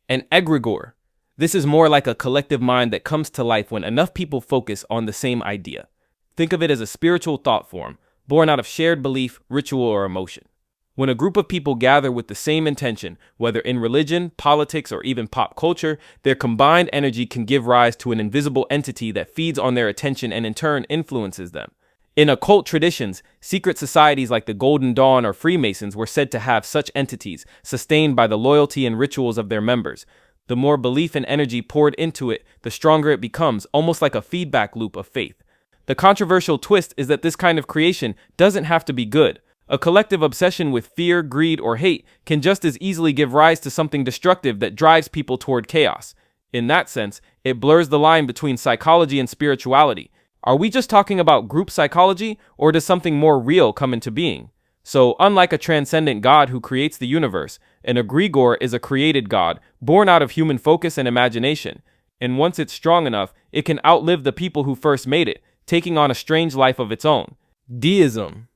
and Egregore. This is more like a collective mind that comes to life when enough people focus on the same idea. Think of it as a spiritual thought form, born out of shared belief, ritual, or emotion. When a group of people gather with the same intention, whether in religion, politics, or even pop culture, their combined energy can give rise to an invisible entity that feeds on their attention and in turn influences them. In occult traditions, secret societies like the Golden Dawn or Freemasons were said to have such entities, sustained by the loyalty and rituals of their members. The more belief and energy poured into it, the stronger it becomes, almost like a feedback loop of faith. The controversial twist is that this kind of creation doesn't have to be good. A collective obsession with fear, greed, or hate can just as easily give rise to something destructive that drives people toward chaos. In that sense, it blurs the line between psychology and spirituality. Are we just talking about group psychology, or does something more real come into being? So, unlike a transcendent God who creates the universe, an Egregore is a created God, born out of human focus and imagination. And once it's strong enough, it can outlive the people who first made it, taking on a strange life of its own. Deism.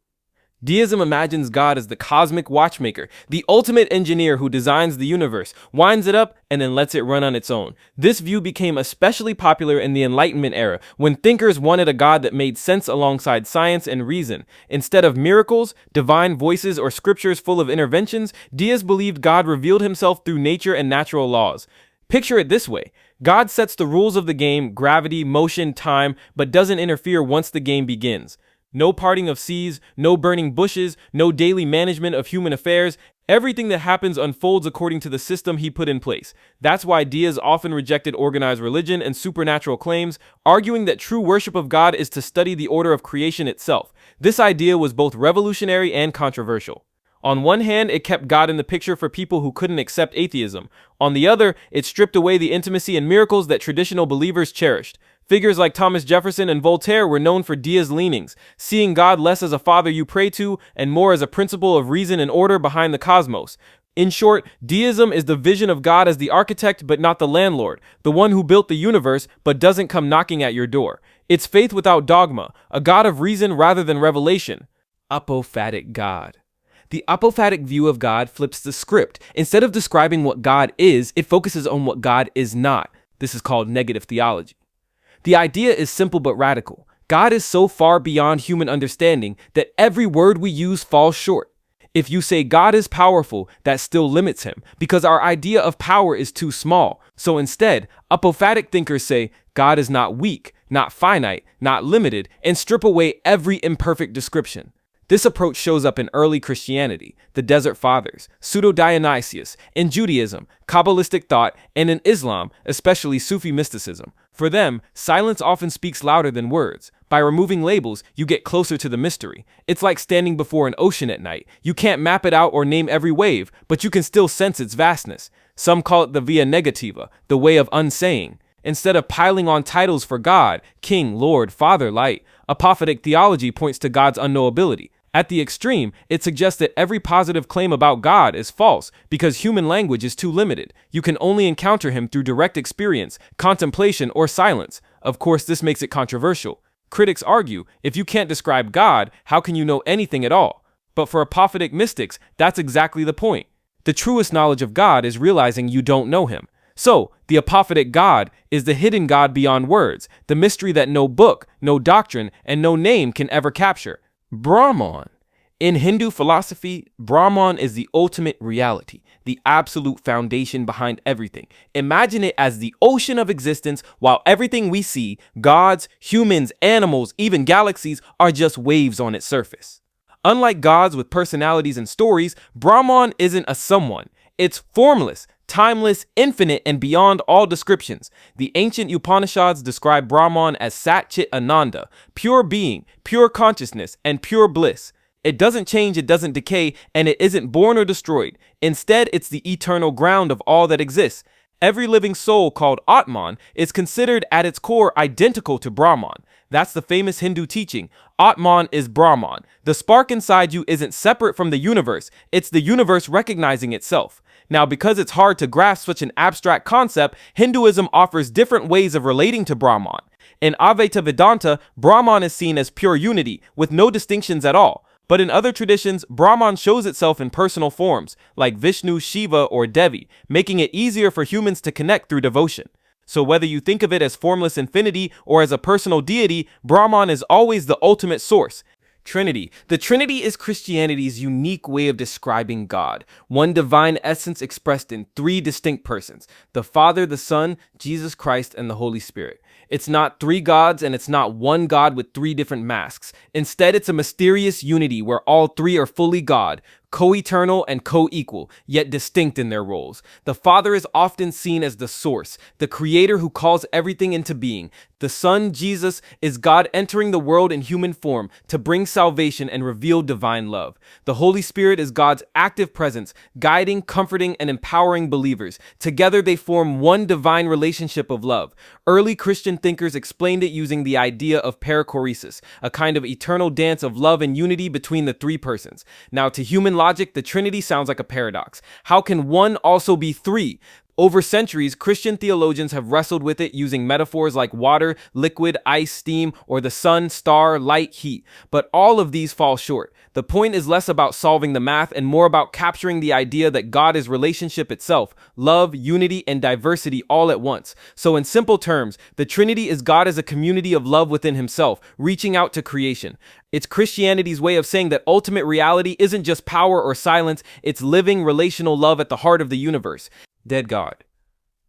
Deism imagines God as the cosmic watchmaker, the ultimate engineer who designs the universe, winds it up, and then lets it run on its own. This view became especially popular in the Enlightenment era, when thinkers wanted a God that made sense alongside science and reason. Instead of miracles, divine voices, or scriptures full of interventions, deists believed God revealed himself through nature and natural laws. Picture it this way. God sets the rules of the game, gravity, motion, time, but doesn't interfere once the game begins. No parting of seas, no burning bushes, no daily management of human affairs. Everything that happens unfolds according to the system he put in place. That's why deists often rejected organized religion and supernatural claims, arguing that true worship of God is to study the order of creation itself. This idea was both revolutionary and controversial. On one hand, it kept God in the picture for people who couldn't accept atheism. On the other, it stripped away the intimacy and miracles that traditional believers cherished. Figures like Thomas Jefferson and Voltaire were known for deist leanings, seeing God less as a father you pray to and more as a principle of reason and order behind the cosmos. In short, deism is the vision of God as the architect but not the landlord, the one who built the universe but doesn't come knocking at your door. It's faith without dogma, a God of reason rather than revelation. Apophatic God. The apophatic view of God flips the script. Instead of describing what God is, it focuses on what God is not. This is called negative theology. The idea is simple but radical. God is so far beyond human understanding that every word we use falls short. If you say God is powerful, that still limits him, because our idea of power is too small. So instead, apophatic thinkers say God is not weak, not finite, not limited, and strip away every imperfect description. This approach shows up in early Christianity, the Desert Fathers, Pseudo-Dionysius, in Judaism, Kabbalistic thought, and in Islam, especially Sufi mysticism. For them, silence often speaks louder than words. By removing labels, you get closer to the mystery. It's like standing before an ocean at night. You can't map it out or name every wave, but you can still sense its vastness. Some call it the via negativa, the way of unsaying. Instead of piling on titles for God, King, Lord, Father, Light, apophatic theology points to God's unknowability. At the extreme, it suggests that every positive claim about God is false because human language is too limited. You can only encounter him through direct experience, contemplation, or silence. Of course, this makes it controversial. Critics argue, if you can't describe God, how can you know anything at all? But for apophatic mystics, that's exactly the point. The truest knowledge of God is realizing you don't know him. So, the apophatic God is the hidden God beyond words, the mystery that no book, no doctrine, and no name can ever capture. Brahman. In Hindu philosophy, Brahman is the ultimate reality, the absolute foundation behind everything. Imagine it as the ocean of existence, while everything we see, gods, humans, animals, even galaxies, are just waves on its surface. Unlike gods with personalities and stories, Brahman isn't a someone. It's formless, timeless, infinite, and beyond all descriptions. The ancient Upanishads describe Brahman as Sat Chit Ananda, pure being, pure consciousness, and pure bliss. It doesn't change, it doesn't decay, and it isn't born or destroyed. Instead, it's the eternal ground of all that exists. Every living soul called Atman is considered at its core identical to Brahman. That's the famous Hindu teaching. Atman is Brahman. The spark inside you isn't separate from the universe. It's the universe recognizing itself. Now, because it's hard to grasp such an abstract concept, Hinduism offers different ways of relating to Brahman. In Advaita Vedanta, Brahman is seen as pure unity, with no distinctions at all. But in other traditions, Brahman shows itself in personal forms, like Vishnu, Shiva, or Devi, making it easier for humans to connect through devotion. So whether you think of it as formless infinity or as a personal deity, Brahman is always the ultimate source. Trinity. The Trinity is Christianity's unique way of describing God, one divine essence expressed in three distinct persons: the Father, the Son, Jesus Christ, and the Holy Spirit. It's not three gods, and it's not one God with three different masks. Instead, it's a mysterious unity where all three are fully God, co-eternal and co-equal, yet distinct in their roles. The Father is often seen as the source, the creator who calls everything into being. The Son, Jesus, is God entering the world in human form to bring salvation and reveal divine love. The Holy Spirit is God's active presence, guiding, comforting, and empowering believers. Together they form one divine relationship of love. Early Christian thinkers explained it using the idea of perichoresis, a kind of eternal dance of love and unity between the three persons. Now, to human logic, the Trinity sounds like a paradox. How can one also be three? Over centuries, Christian theologians have wrestled with it using metaphors like water, liquid, ice, steam, or the sun, star, light, heat. But all of these fall short. The point is less about solving the math and more about capturing the idea that God is relationship itself, love, unity, and diversity all at once. So in simple terms, the Trinity is God as a community of love within himself, reaching out to creation. It's Christianity's way of saying that ultimate reality isn't just power or silence, it's living, relational love at the heart of the universe. Dead God.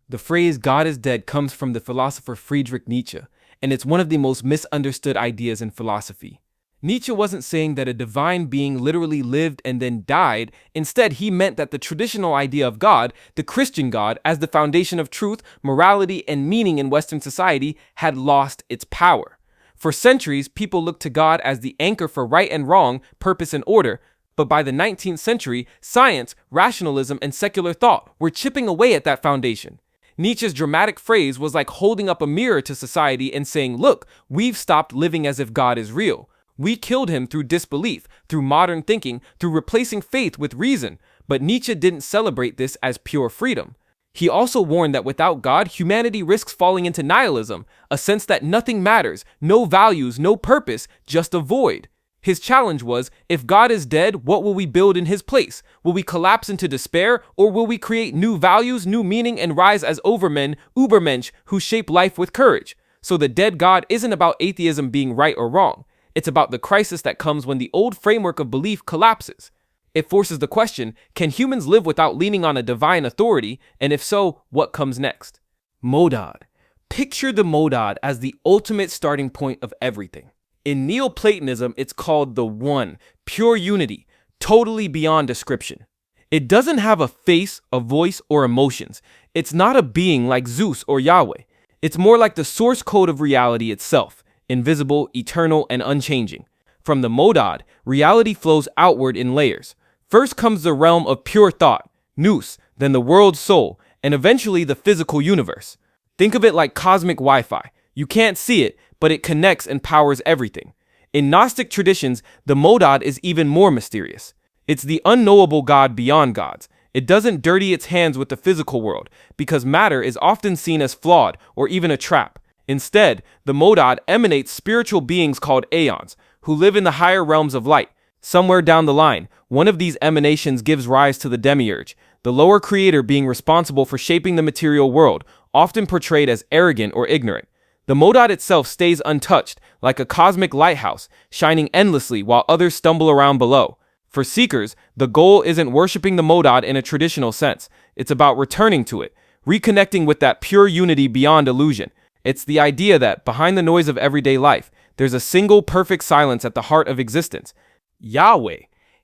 The phrase God is dead comes from the philosopher Friedrich Nietzsche, and it's one of the most misunderstood ideas in philosophy. Nietzsche wasn't saying that a divine being literally lived and then died. Instead, he meant that the traditional idea of God, the Christian God, as the foundation of truth, morality, and meaning in Western society, had lost its power. For centuries, people looked to God as the anchor for right and wrong, purpose and order. But by the 19th century, science, rationalism, and secular thought were chipping away at that foundation. Nietzsche's dramatic phrase was like holding up a mirror to society and saying, look, we've stopped living as if God is real. We killed him through disbelief, through modern thinking, through replacing faith with reason. But Nietzsche didn't celebrate this as pure freedom. He also warned that without God, humanity risks falling into nihilism, a sense that nothing matters, no values, no purpose, just a void. His challenge was, if God is dead, what will we build in his place? Will we collapse into despair, or will we create new values, new meaning, and rise as overmen, Übermensch, who shape life with courage? So the dead God isn't about atheism being right or wrong. It's about the crisis that comes when the old framework of belief collapses. It forces the question, can humans live without leaning on a divine authority? And if so, what comes next? Modad. Picture the modad as the ultimate starting point of everything. In Neoplatonism, it's called the One, pure unity, totally beyond description. It doesn't have a face, a voice, or emotions. It's not a being like Zeus or Yahweh. It's more like the source code of reality itself, invisible, eternal, and unchanging. From the modad, reality flows outward in layers. First comes the realm of pure thought, nous, then the world's soul, and eventually the physical universe. Think of it like cosmic Wi-Fi. You can't see it, but it connects and powers everything. In Gnostic traditions, the modad is even more mysterious. It's the unknowable God beyond gods. It doesn't dirty its hands with the physical world, because matter is often seen as flawed or even a trap. Instead, the modad emanates spiritual beings called aeons, who live in the higher realms of light. Somewhere down the line, one of these emanations gives rise to the demiurge, the lower creator being responsible for shaping the material world, often portrayed as arrogant or ignorant. The modad itself stays untouched, like a cosmic lighthouse, shining endlessly while others stumble around below. For seekers, the goal isn't worshiping the modad in a traditional sense. It's about returning to it, reconnecting with that pure unity beyond illusion. It's the idea that, behind the noise of everyday life, there's a single perfect silence at the heart of existence. Yahweh.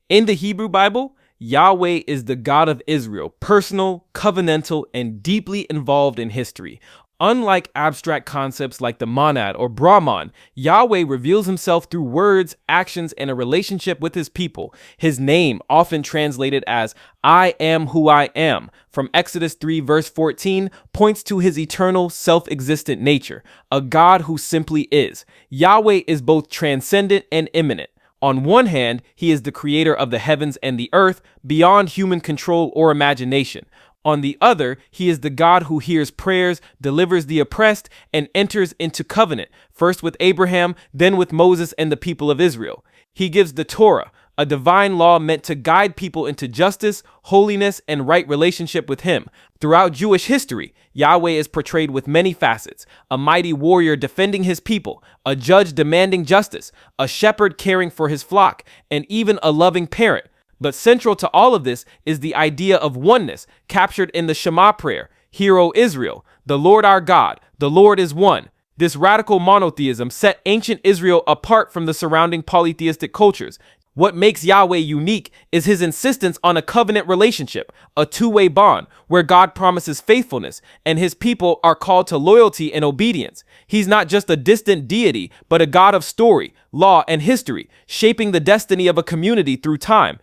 In the Hebrew Bible, Yahweh is the God of Israel, personal, covenantal, and deeply involved in history. Unlike abstract concepts like the monad or Brahman, Yahweh reveals himself through words, actions, and a relationship with his people. His name, often translated as I am who I am, from Exodus 3 verse 14, points to his eternal, self-existent nature, a God who simply is. Yahweh is both transcendent and immanent. On one hand, he is the creator of the heavens and the earth, beyond human control or imagination. On the other, he is the God who hears prayers, delivers the oppressed, and enters into covenant, first with Abraham, then with Moses and the people of Israel. He gives the Torah, a divine law meant to guide people into justice, holiness, and right relationship with Him. Throughout Jewish history, Yahweh is portrayed with many facets: a mighty warrior defending his people, a judge demanding justice, a shepherd caring for his flock, and even a loving parent. But central to all of this is the idea of oneness, captured in the Shema prayer: "Hear, O Israel, the Lord our God, the Lord is one." This radical monotheism set ancient Israel apart from the surrounding polytheistic cultures. What makes Yahweh unique is His insistence on a covenant relationship, a two-way bond, where God promises faithfulness and His people are called to loyalty and obedience. He's not just a distant deity, but a God of story, law, and history, shaping the destiny of a community through time.